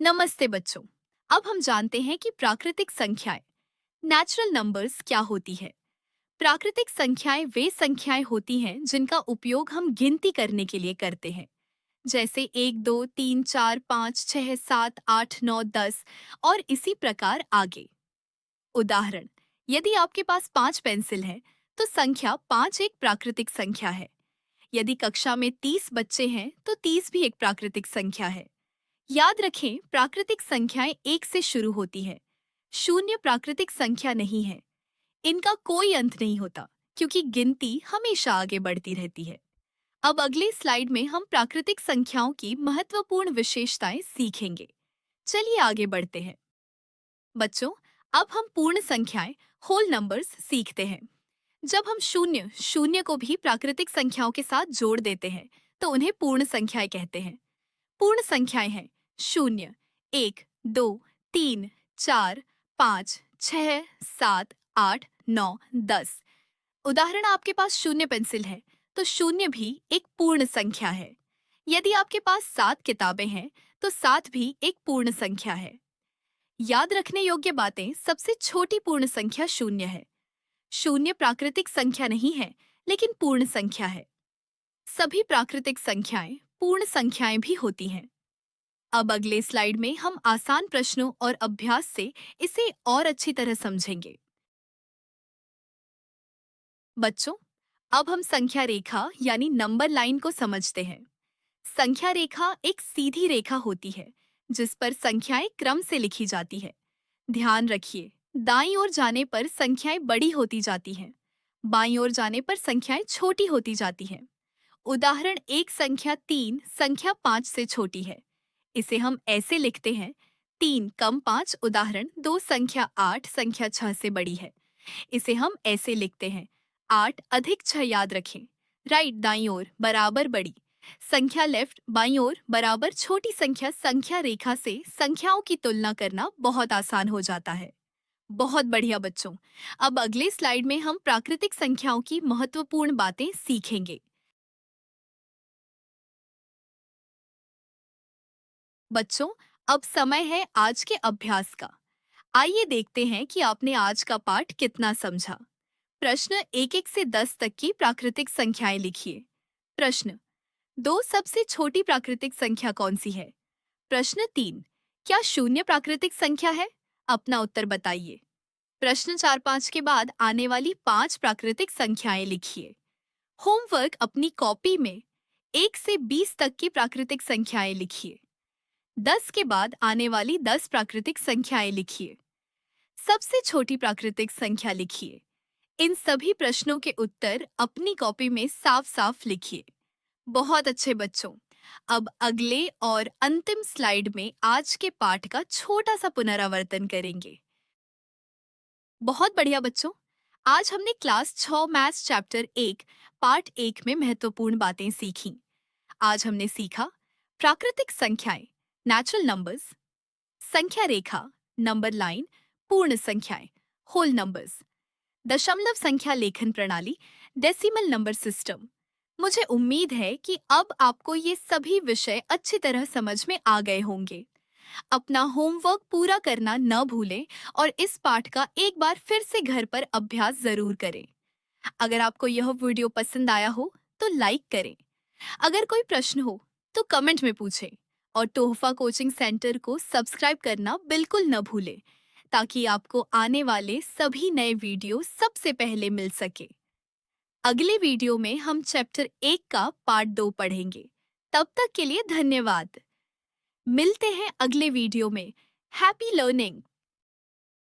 नमस्ते बच्चों। अब हम जानते हैं कि प्राकृतिक संख्याएं नेचुरल नंबर्स क्या होती है। प्राकृतिक संख्याएं वे संख्याएं होती हैं जिनका उपयोग हम गिनती करने के लिए करते हैं, जैसे 1 2 3 4 5 6 7 8 9 10 और इसी प्रकार आगे। उदाहरण, यदि आपके पास 5 पेंसिल हैं, तो संख्या 5 एक प्राकृतिक संख्या है। यदि कक्षा में 30 बच्चे हैं, तो 30 भी एक प्राकृतिक संख्या है। याद रखें, प्राकृतिक संख्याएं एक से शुरू होती है। शून्य प्राकृतिक संख्या नहीं है। इनका कोई अंत नहीं होता, क्योंकि गिनती हमेशा आगे बढ़ती रहती है। अब अगली स्लाइड में हम प्राकृतिक संख्याओं की महत्वपूर्ण विशेषताएं सीखेंगे। चलिए आगे बढ़ते हैं। बच्चों, अब हम पूर्ण संख्याएं होल नंबर्स सीखते हैं। जब हम शून्य शून्य को भी प्राकृतिक संख्याओं के साथ जोड़ देते हैं, तो उन्हें पूर्ण संख्याएं कहते हैं। पूर्ण संख्याएं हैं 0, 1, 2, 3, 4, 5, 6, 7, 8, 9, 10। उदाहरण, आपके पास शून्य पेंसिल है, तो शून्य भी एक पूर्ण संख्या है। यदि आपके पास 7 किताबें हैं, तो 7 भी एक पूर्ण संख्या है। याद रखने योग्य बातें, सबसे छोटी पूर्ण संख्या शून्य है। शून्य प्राकृतिक संख्या नहीं है, लेकिन पूर्ण संख्या है। सभी प्राकृतिक संख्याएं पूर्ण संख्याएं भी होती हैं। अब अगले स्लाइड में हम आसान प्रश्नों और अभ्यास से इसे और अच्छी तरह समझेंगे। बच्चों, अब हम संख्या रेखा यानी नंबर लाइन को समझते हैं। संख्या रेखा एक सीधी रेखा होती है, जिस पर संख्याएं क्रम से लिखी जाती है। ध्यान रखिए, दाईं ओर जाने पर संख्याएं बड़ी होती जाती हैं, बाईं ओर जाने पर संख्याएं छोटी होती जाती हैं। उदाहरण, एक संख्या 3 संख्या 5 से छोटी है। इसे हम ऐसे लिखते हैं, 3 कम 5। उदाहरण, 2 संख्या 8 संख्या 6 से बड़ी है। इसे हम ऐसे लिखते हैं, 8 अधिक 6। याद रखें, राइट दाईं ओर बराबर बड़ी संख्या, लेफ्ट बाईं ओर बराबर छोटी संख्या। संख्या रेखा से संख्याओं की तुलना करना बहुत आसान हो जाता है। बहुत बढ़िया बच्चों। अब अगले स्लाइड में हम प्राकृतिक संख्याओं की महत्वपूर्ण बातें सीखेंगे। बच्चों, अब समय है आज के अभ्यास का। आइए देखते हैं कि आपने आज का पाठ कितना समझा। प्रश्न, 1 से 10 तक की प्राकृतिक संख्याएं लिखिए। प्रश्न 2, सबसे छोटी प्राकृतिक संख्या कौन सी है? प्रश्न 3, क्या शून्य प्राकृतिक संख्या है? अपना उत्तर बताइए। प्रश्न 4-5 के बाद आने वाली 5 प्राकृतिक संख्याएं लिखिए। होमवर्क, अपनी कॉपी में 1 से 20 तक की प्राकृतिक संख्याएं लिखिए। 10 के बाद आने वाली 10 प्राकृतिक संख्याएं लिखिए। सबसे छोटी प्राकृतिक संख्या लिखिए। इन सभी प्रश्नों के उत्तर अपनी कॉपी में साफ साफ लिखिए। बहुत अच्छे बच्चों। अब अगले और अंतिम स्लाइड में आज के पाठ का छोटा सा पुनरावर्तन करेंगे। बहुत बढ़िया बच्चों। आज हमने क्लास 6 मैथ्स चैप्टर 1 पार्ट 1 में महत्वपूर्ण बातें सीखी। आज हमने सीखा प्राकृतिक संख्याएं, नेचुरल नंबर्स, संख्या रेखा, नंबर लाइन, पूर्ण संख्याएं, होल नंबर्स, दशमलव संख्या लेखन प्रणाली, डेसिमल नंबर सिस्टम। मुझे उम्मीद है कि अब आपको ये सभी विषय अच्छी तरह समझ में आ गए होंगे। अपना होमवर्क पूरा करना न भूलें और इस पाठ का एक बार फिर से घर पर अभ्यास जरूर करें। अगर आपको यह वीडियो पसंद आया हो तो लाइक करें। अगर कोई प्रश्न हो तो कमेंट में पूछें और तोहफा कोचिंग सेंटर को सब्सक्राइब करना बिल्कुल न भूलें, ताकि आपको आने वाले सभी नए वीडियो सबसे पहले मिल सके। अगले वीडियो में हम चैप्टर 1 का पार्ट 2 पढ़ेंगे। तब तक के लिए धन्यवाद। मिलते हैं अगले वीडियो में। Happy learning.